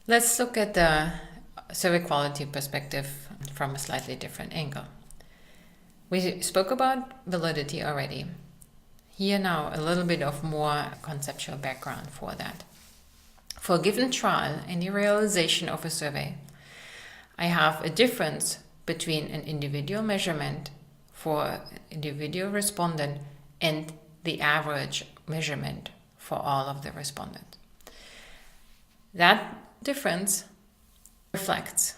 Let's look at the survey quality perspective from a slightly different angle. We spoke about validity already. Here now a little bit of more conceptual background for that. For a given trial and the realization of a survey, I have a difference between an individual measurement for individual respondent and the average measurement for all of the respondents. That difference reflects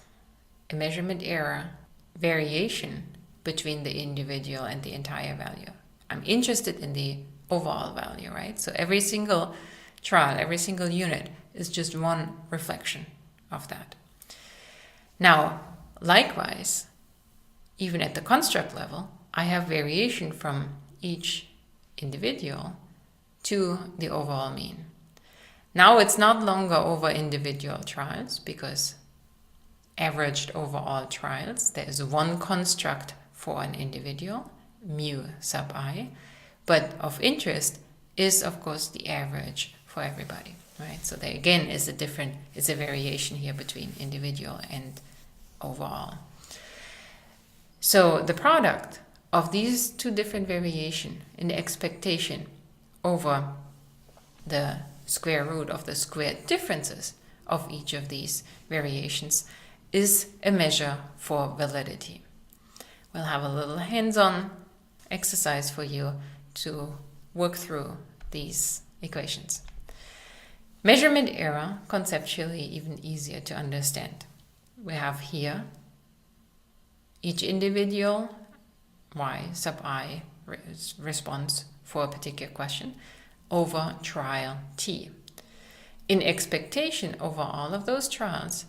a measurement error variation between the individual and the entire value. I'm interested in the overall value, right? So every single trial, every single unit is just one reflection of that. Now, likewise, even at the construct level, I have variation from each individual to the overall mean. Now it's not longer over individual trials because averaged over all trials, there is one construct for an individual, mu sub I, but of interest is of course the average for everybody, right? So there again is a variation here between individual and overall. So the product of these two different variation in the expectation over the square root of the squared differences of each of these variations is a measure for validity. We'll have a little hands-on exercise for you to work through these equations. Measurement error, conceptually even easier to understand. We have here each individual y sub I response for a particular question over trial t. In expectation over all of those trials,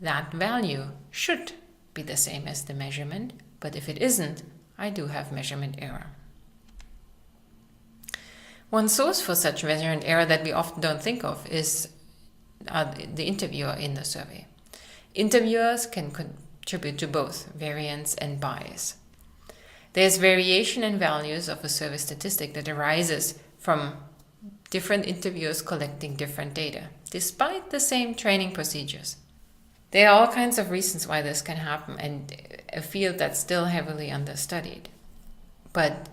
that value should be the same as the measurement, but if it isn't, I do have measurement error. One source for such measurement error that we often don't think of is the interviewer in the survey. Interviewers can contribute to both variance and bias. There's variation in values of a survey statistic that arises from different interviewers collecting different data, despite the same training procedures. There are all kinds of reasons why this can happen, and a field that's still heavily understudied. But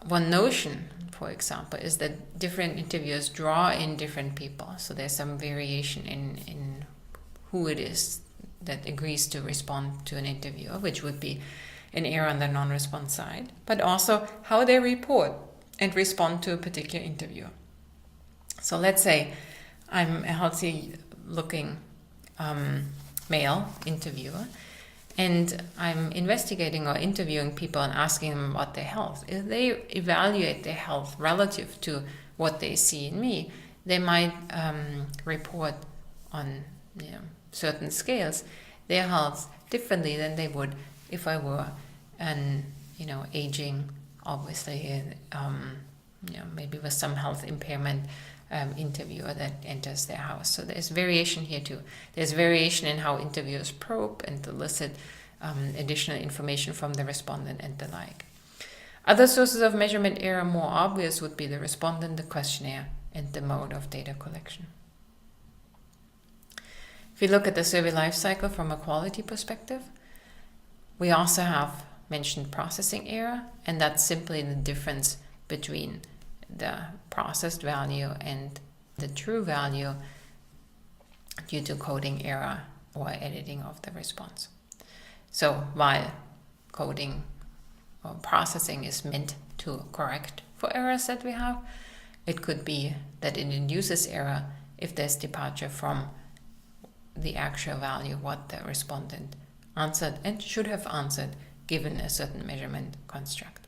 one notion, for example, is that different interviewers draw in different people. So there's some variation in who it is that agrees to respond to an interviewer, which would be an error on the non-response side, but also how they report and respond to a particular interview. So let's say I'm a healthy looking male interviewer, and I'm investigating or interviewing people and asking them about their health. If they evaluate their health relative to what they see in me, they might report on certain scales their health differently than they would if I were an aging, obviously maybe with some health impairment interviewer that enters their house. So there's variation here too. There's variation in how interviewers probe and elicit additional information from the respondent and the like. Other sources of measurement error, more obvious, would be the respondent, the questionnaire, and the mode of data collection. If you look at the survey lifecycle from a quality perspective, we also have mentioned processing error, and that's simply the difference between the processed value and the true value due to coding error or editing of the response. So while coding or processing is meant to correct for errors that we have, it could be that it induces error if there's departure from the actual value, what the respondent answered and should have answered given a certain measurement construct.